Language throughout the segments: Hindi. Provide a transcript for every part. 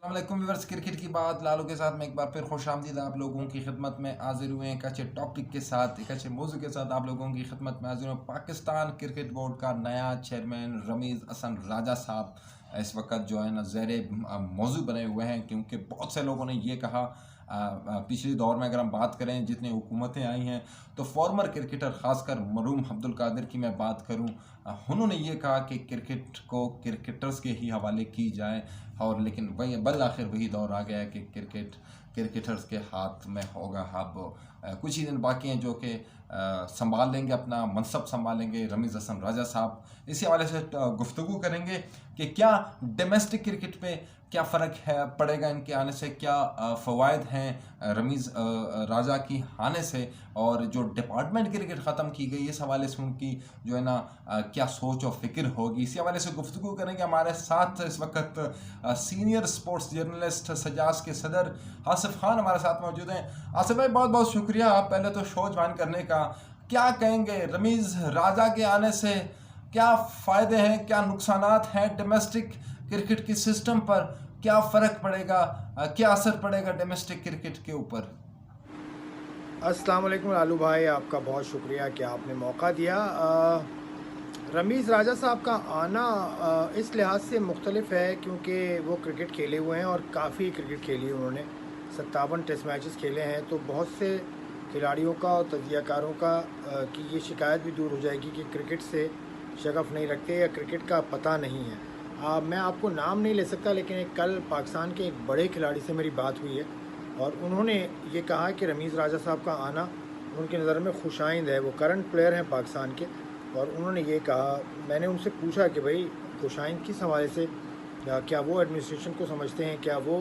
वालेकुम व्यूअर्स, क्रिकेट की बात लालू के साथ में एक बार फिर खुशामदीद आप लोगों की खिदमत में हाजिर हुए हैं। एक अच्छे टॉपिक के साथ, एक अच्छे मौजू के साथ आप लोगों की खिदमत में हाजिर हुए। पाकिस्तान क्रिकेट बोर्ड का नया चेयरमैन रमीज़ हसन राजा साहब इस वक्त जो है ना ज़ेरे मौजू बने हुए हैं, क्योंकि बहुत से लोगों ने ये कहा पिछले दौर में अगर हम बात करें जितनी हुकूमतें आई हैं तो फॉर्मर क्रिकेटर ख़ासकर मरूम अब्दुल कादिर की मैं बात करूं, उन्होंने ये कहा कि क्रिकेट को क्रिकेटर्स के ही हवाले की जाए। और लेकिन वही बल आखिर वही दौर आ गया है कि क्रिकेटर्स के हाथ में होगा। अब कुछ ही दिन बाकी हैं जो कि संभाल लेंगे, अपना मनसब संभालेंगे रमीज़ हसन राजा साहब। इसी हवाले से गुफ्तगू करेंगे कि क्या डोमेस्टिक क्रिकेट पे क्या फ़र्क है पड़ेगा इनके आने से, क्या फ़वाइद हैं रमीज़ राजा की आने से, और जो डिपार्टमेंट क्रिकेट ख़त्म की गई इस हवाले से उनकी जो है ना क्या सोच और फिक्र होगी। इसी हवाले से गुफ्तगू करेंगे। हमारे साथ इस वक्त सीनियर स्पोर्ट्स जर्नलिस्ट सजास के सदर आसिफ खान हमारे साथ मौजूद हैं। आसिफ भाई, बहुत बहुत शुक्रिया आप पहले तो शो ज्वाइन करने का। क्या कहेंगे रमीज़ राजा के आने से, क्या फ़ायदे हैं, क्या नुकसानात हैं डोमेस्टिक क्रिकेट के सिस्टम पर, क्या फ़र्क पड़ेगा, क्या असर पड़ेगा डोमेस्टिक क्रिकेट के ऊपर? अस्सलाम वालेकुम लालू भाई, आपका बहुत शुक्रिया कि आपने मौका दिया। रमीज़ राजा साहब का आना इस लिहाज से मुख्तलिफ है क्योंकि वो क्रिकेट खेले हुए हैं और काफ़ी क्रिकेट खेली है उन्होंने। 57 टेस्ट मैचेस खेले हैं, तो बहुत से खिलाड़ियों का और तजज़ियाकारों का की ये शिकायत भी दूर हो जाएगी कि क्रिकेट से शगफ़ नहीं रखते या क्रिकेट का पता नहीं है। मैं आपको नाम नहीं ले सकता, लेकिन कल पाकिस्तान के एक बड़े खिलाड़ी से मेरी बात हुई है और उन्होंने ये कहा कि रमीज़ राजा साहब का आना उनकी नज़र में खुशाइंद है। वो करंट प्लेयर हैं पाकिस्तान के, और उन्होंने ये कहा, मैंने उनसे पूछा कि भाई खुशाइंद किस हवाले से, क्या वो एडमिनिस्ट्रेशन को समझते हैं, क्या वो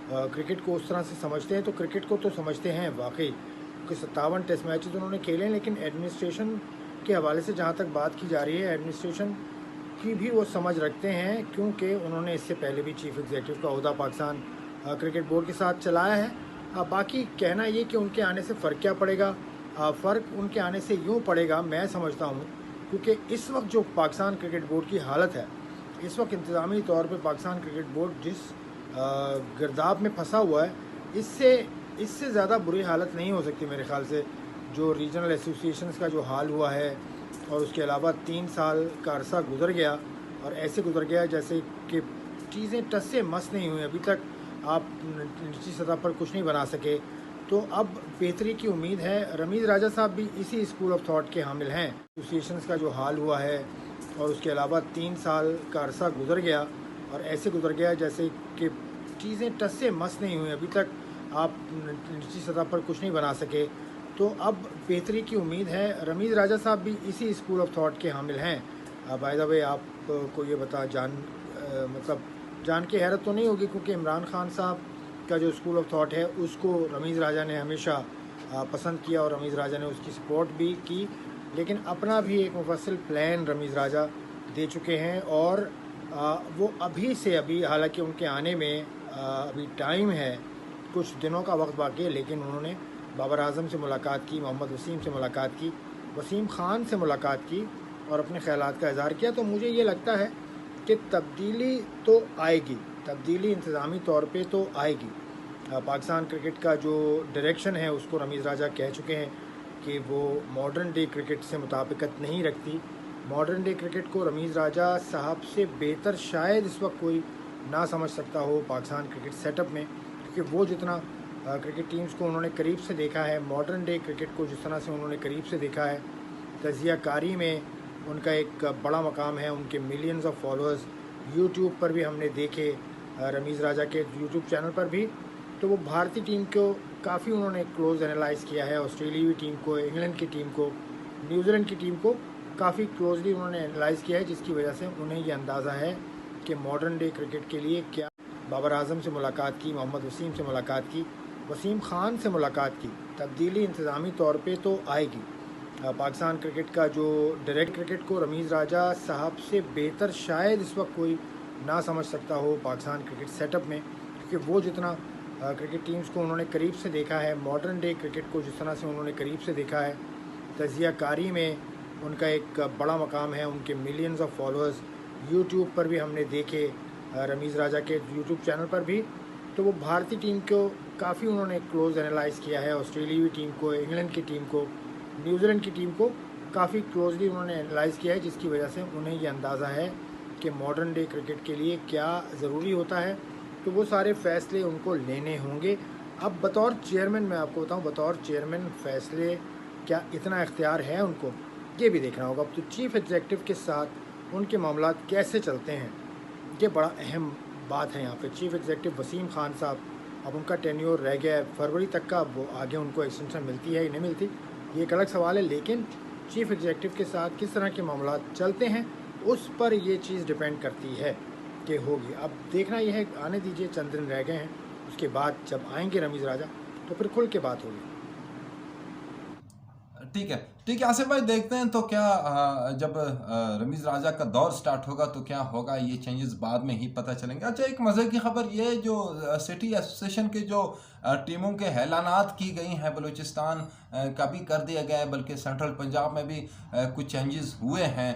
क्रिकेट को उस तरह से समझते हैं? तो क्रिकेट को तो समझते हैं वाकई, क्योंकि 57 टेस्ट मैचेस उन्होंने खेले हैं। लेकिन एडमिनिस्ट्रेशन के हवाले से जहाँ तक बात की जा रही है, एडमिनिस्ट्रेशन की भी वो समझ रखते हैं, क्योंकि उन्होंने इससे पहले भी चीफ़ एग्जीक्यूटिव का ओहदा पाकिस्तान क्रिकेट बोर्ड के साथ चलाया है। बाकी कहना ये कि उनके आने से फ़र्क क्या पड़ेगा, फ़र्क उनके आने से यूँ पड़ेगा, मैं समझता हूँ, क्योंकि इस वक्त जो पाकिस्तान क्रिकेट बोर्ड की हालत है, इस वक्त इंतज़ामी तौर पे पाकिस्तान क्रिकेट बोर्ड जिस गिरदाव में फंसा हुआ है, इससे इससे ज़्यादा बुरी हालत नहीं हो सकती मेरे ख़्याल से। जो रीजनल एसोसिएशंस का जो हाल हुआ है, और उसके अलावा 3 साल का अरसा गुज़र गया और ऐसे गुज़र गया जैसे कि चीज़ें टस से मस नहीं हुई। अभी तक आप निचली सतह पर कुछ नहीं बना सके, तो अब बेहतरी की उम्मीद है। रमीज़ राजा साहब भी इसी स्कूल ऑफ थॉट के हामिल हैं। एसोसिएशंस का जो हाल हुआ है और उसके अलावा 3 साल का अरसा गुज़र गया और ऐसे गुज़र गया जैसे कि चीज़ें टस से मस नहीं हुई। अभी तक आप निचली सतह पर कुछ नहीं बना सके, तो अब बेहतरी की उम्मीद है। रमीज़ राजा साहब भी इसी स्कूल ऑफ थॉट के हामिल हैं। बाय द वे, आप को ये बता मतलब जान के हैरत तो नहीं होगी, क्योंकि इमरान खान साहब का जो स्कूल ऑफ थॉट है उसको रमीज़ राजा ने हमेशा पसंद किया और रमीज़ राजा ने उसकी सपोर्ट भी की। लेकिन अपना भी एक मुफस्सिल प्लान रमीज़ राजा दे चुके हैं, और वो अभी से अभी, हालांकि उनके आने में अभी टाइम है, कुछ दिनों का वक्त बाकी है, लेकिन उन्होंने बाबर आज़म से मुलाकात की, मोहम्मद वसीम से मुलाकात की, वसीम ख़ान से मुलाकात की और अपने ख़यालात का इज़हार किया। तो मुझे ये लगता है कि तब्दीली तो आएगी, तब्दीली इंतज़ामी तौर पे तो आएगी। पाकिस्तान क्रिकेट का जो डायरेक्शन है उसको रमीज़ राजा कह चुके हैं कि वो मॉडर्न डे क्रिकेट से मुताबिकत नहीं रखती। मॉडर्न डे क्रिकेट को रमीज़ राजा साहब से बेहतर शायद इस वक्त कोई ना समझ सकता हो पाकिस्तान क्रिकेट सेटअप में, क्योंकि वो जितना क्रिकेट टीम्स को उन्होंने करीब से देखा है, मॉडर्न डे क्रिकेट को जिस तरह से उन्होंने करीब से देखा है, तज़ियाकारी में उनका एक बड़ा मकाम है, उनके मिलियंस ऑफ फॉलोअर्स यूट्यूब पर भी हमने देखे, रमीज़ राजा के यूट्यूब चैनल पर भी। तो वो भारतीय टीम को काफ़ी उन्होंने क्लोज़ एनालाइज़ किया है, ऑस्ट्रेलियाई टीम को, इंग्लैंड की टीम को, न्यूजीलैंड की टीम को काफ़ी क्लोजली उन्होंने एनालाइज़ किया है, जिसकी वजह से उन्हें ये अंदाज़ा है कि मॉडर्न डे क्रिकेट के लिए क्या। बाबर आज़म से मुलाकात की, मोहम्मद वसीम से मुलाकात की, वसीम ख़ान से मुलाकात की। तब्दीली इंतज़ामी तौर पे तो आएगी। पाकिस्तान क्रिकेट का जो डायरेक्ट क्रिकेट को रमीज़ राजा साहब से बेहतर शायद इस वक्त कोई ना समझ सकता हो पाकिस्तान क्रिकेट सेटअप में, क्योंकि वो जितना क्रिकेट टीम्स को उन्होंने करीब से देखा है, मॉडर्न डे क्रिकेट को जिस तरह से उन्होंने करीब से देखा है, तज़ियाकारी में उनका एक बड़ा मकाम है, उनके मिलियंस ऑफ फॉलोअर्स यूट्यूब पर भी हमने देखे, रमीज़ राजा के यूट्यूब चैनल पर भी। तो वो भारतीय टीम को काफ़ी उन्होंने क्लोज एनालाइज़ किया है, ऑस्ट्रेलियाई टीम को, इंग्लैंड की टीम को, न्यूजीलैंड की टीम को काफ़ी क्लोजली उन्होंने एनालाइज़ किया है, जिसकी वजह से उन्हें ये अंदाज़ा है कि मॉडर्न डे क्रिकेट के लिए क्या ज़रूरी होता है। तो वो सारे फ़ैसले उनको लेने होंगे। अब बतौर चेयरमैन मैं आपको बताऊं, बतौर चेयरमैन फ़ैसले क्या इतना इख्तियार है उनको, ये भी देखना होगा। तो चीफ़ एग्जेक्टिव के साथ उनके मामलात कैसे चलते हैं, ये बड़ा अहम बात है यहाँ पे। चीफ़ एग्जेक्टिव वसीम खान साहब, अब उनका टेन्योर रह गया है फरवरी तक का, वो आगे उनको एक्सटेंशन मिलती है या नहीं मिलती, ये एक अलग सवाल है। लेकिन चीफ़ एग्जेक्टिव के साथ किस तरह के मामलात चलते हैं, उस पर ये चीज़ डिपेंड करती है कि होगी। अब देखना यह है, आने दीजिए, चंद दिन रह गए हैं, उसके बाद जब आएंगे रमीज़ राजा तो फिर खुल के बात होगी। ठीक है, ठीक है आसिफ भाई, देखते हैं तो क्या जब रमीज़ राजा का दौर स्टार्ट होगा तो क्या होगा, ये चेंजेस बाद में ही पता चलेंगे। अच्छा, एक मज़े की खबर, ये जो सिटी एसोसिएशन के जो टीमों के ऐलानात की गई हैं, बलूचिस्तान का भी कर दिया गया है, बल्कि सेंट्रल पंजाब में भी कुछ चेंजेस हुए हैं।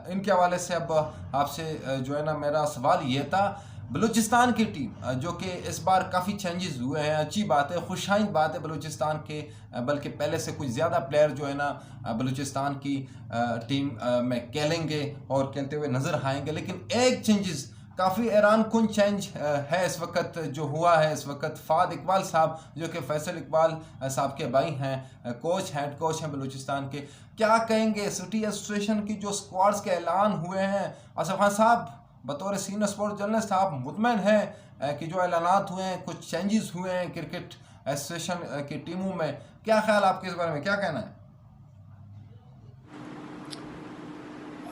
इनके हवाले से अब आपसे जो है ना, मेरा सवाल ये था, बलूचिस्तान की टीम जो कि इस बार काफ़ी चेंजेस हुए हैं, अच्छी बात है, खुशाइंद बात है बलूचिस्तान के, बल्कि पहले से कुछ ज़्यादा प्लेयर जो है ना बलूचिस्तान की टीम में खेलेंगे और खेलते हुए नज़र आएंगे। लेकिन एक चेंजेस, काफ़ी हैरान कुन चेंज है इस वक्त जो हुआ है इस वक्त। फ़ाद इकबाल साहब जो कि फैसल इकबाल साहब के भाई हैं, कोच, हेड कोच हैं बलूचिस्तान के, क्या कहेंगे सिटी एसोसिएशन की जो स्क्वाड्स के ऐलान हुए हैं? असफ खान साहब, बतौर सीनियर स्पोर्ट्स जर्नलिस्ट आप मुतमईन हैं कि जो ऐलानात हुए हैं, कुछ चेंजेस हुए हैं क्रिकेट एसोसिएशन की टीमों में, क्या ख्याल आपके इस बारे में, क्या कहना है?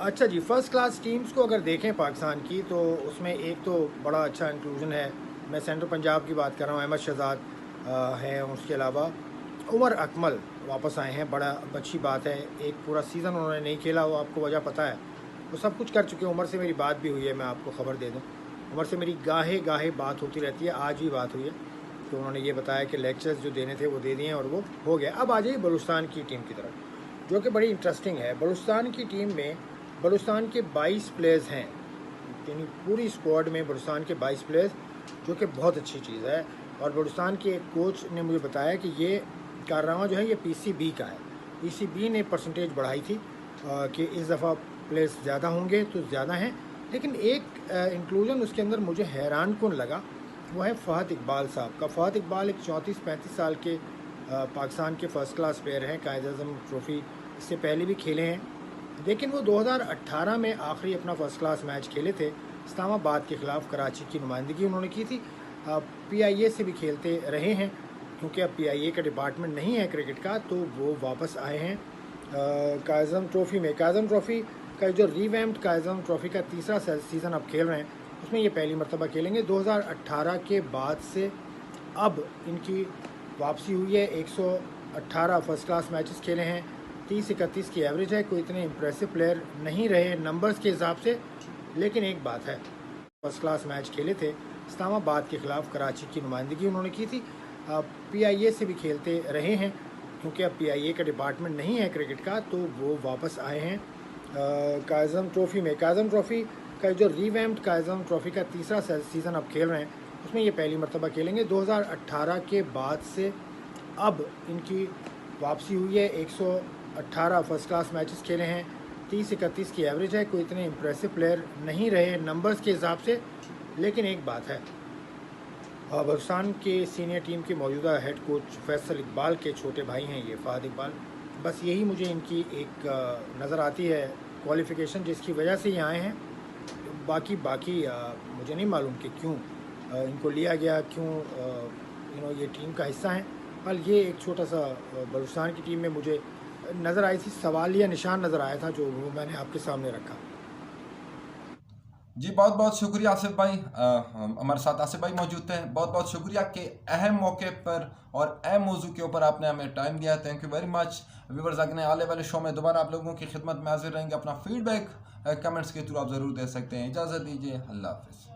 अच्छा जी, फ़र्स्ट क्लास टीम्स को अगर देखें पाकिस्तान की, तो उसमें एक तो बड़ा अच्छा इंक्लूजन है। मैं सेंट्रल पंजाब की बात कर रहा हूँ, अहमद शहजाद हैं, उसके अलावा उमर अकमल वापस आए हैं, बड़ा अच्छी बात है। एक पूरा सीज़न उन्होंने नहीं खेला, वो आपको वजह पता है, वो सब कुछ कर चुके हैं। उमर से मेरी बात भी हुई है, मैं आपको ख़बर दे दूँ, उमर से मेरी गाहे गाहे बात होती रहती है, आज भी बात हुई है। तो उन्होंने ये बताया कि लेक्चर्स जो देने थे वो दे दिए हैं और वो हो गया। अब आ जाइए बलूचिस्तान की टीम की तरफ, जो कि बड़ी इंटरेस्टिंग है। बलूचिस्तान की टीम में बलूचिस्तान के 22 प्लेयर्स हैं, यानी पूरी स्क्वाड में बलूचिस्तान के 22 प्लेयर्स, जो कि बहुत अच्छी चीज़ है। और बलूचिस्तान के एक कोच ने मुझे बताया कि ये कारनामा जो है ये पीसीबी का है। पीसीबी ने परसेंटेज बढ़ाई थी कि इस दफ़ा प्लेयर्स ज़्यादा होंगे, तो ज़्यादा हैं। लेकिन एक इंक्लूजन उसके अंदर मुझे हैरान कुन लगा, वो है फ़हद इकबाल साहब का। फ़हद इकबाल एक 34-35 साल के पाकिस्तान के फ़र्स्ट क्लास प्लेयर हैं, कायद-ए-आज़म ट्रॉफ़ी इससे पहले भी खेले हैं। लेकिन वो 2018 में आखिरी अपना फ़र्स्ट क्लास मैच खेले थे, इस्लामाबाद के ख़िलाफ़, कराची की नुमाइंदगी उन्होंने की थी। पीआईए से भी खेलते रहे हैं, क्योंकि अब पीआईए का डिपार्टमेंट नहीं है क्रिकेट का, तो वो वापस आए हैं कायद-ए-आज़म ट्रॉफ़ी में। कायद-ए-आज़म ट्रॉफ़ी का जो रीवैम्प्ड कायद-ए-आज़म ट्रॉफ़ी का तीसरा सीज़न अब खेल रहे हैं, उसमें ये पहली मरतबा खेलेंगे। 2018 के बाद से अब इनकी वापसी हुई है। 118 फ़र्स्ट क्लास मैचेस खेले हैं, 30-31 की एवरेज है। कोई इतने इम्प्रेसिव प्लेयर नहीं रहे नंबर्स के हिसाब से, लेकिन एक बात है, फ़र्स्ट क्लास मैच खेले थे, इस्लामाबाद के ख़िलाफ़ कराची की नुमाइंदगी उन्होंने की थी। पीआईए से भी खेलते रहे हैं, क्योंकि अब पीआईए का डिपार्टमेंट नहीं है क्रिकेट का, तो वो वापस आए हैं कायद-ए-आज़म ट्रॉफ़ी में। कायद-ए-आज़म ट्रॉफ़ी का जो रीवैम्प्ड कायद-ए-आज़म ट्रॉफ़ी का तीसरा सीज़न अब खेल रहे हैं, उसमें ये पहली मरतबा खेलेंगे। 2018 के बाद से अब इनकी वापसी हुई है। 118 फ़र्स्ट क्लास मैचेस खेले हैं, 30-31 की एवरेज है। कोई इतने इम्प्रेसिव प्लेयर नहीं रहे नंबर्स के हिसाब से, लेकिन एक बात है, बलूचिस्तान के सीनियर टीम के मौजूदा हेड कोच फैसल इकबाल के छोटे भाई हैं ये फ़हद इकबाल। बस यही मुझे इनकी एक नज़र आती है क्वालिफ़िकेशन, जिसकी वजह से ये आए हैं। बाकी मुझे नहीं मालूम कि क्यों इनको लिया गया, क्यों ये टीम का हिस्सा हैं। बल ये एक छोटा सा बलूचिस्तान की टीम में मुझे नज़र आई थी, सवालिया निशान नज़र आया था, जो वो मैंने आपके सामने रखा। जी बहुत बहुत शुक्रिया आसिफ भाई, हमारे साथ आसिफ भाई मौजूद थे। बहुत बहुत शुक्रिया कि अहम मौके पर और अहम मौजू के ऊपर आपने हमें टाइम दिया। Thank you very much. Viewers, अगले आने वाले शो में दोबारा आप लोगों की खिदमत में हाजिर रहेंगे। अपना फीडबैक कमेंट्स के थ्रू आप ज़रूर दे सकते हैं। इजाज़त दीजिए, अल्लाह हाफ़िज़।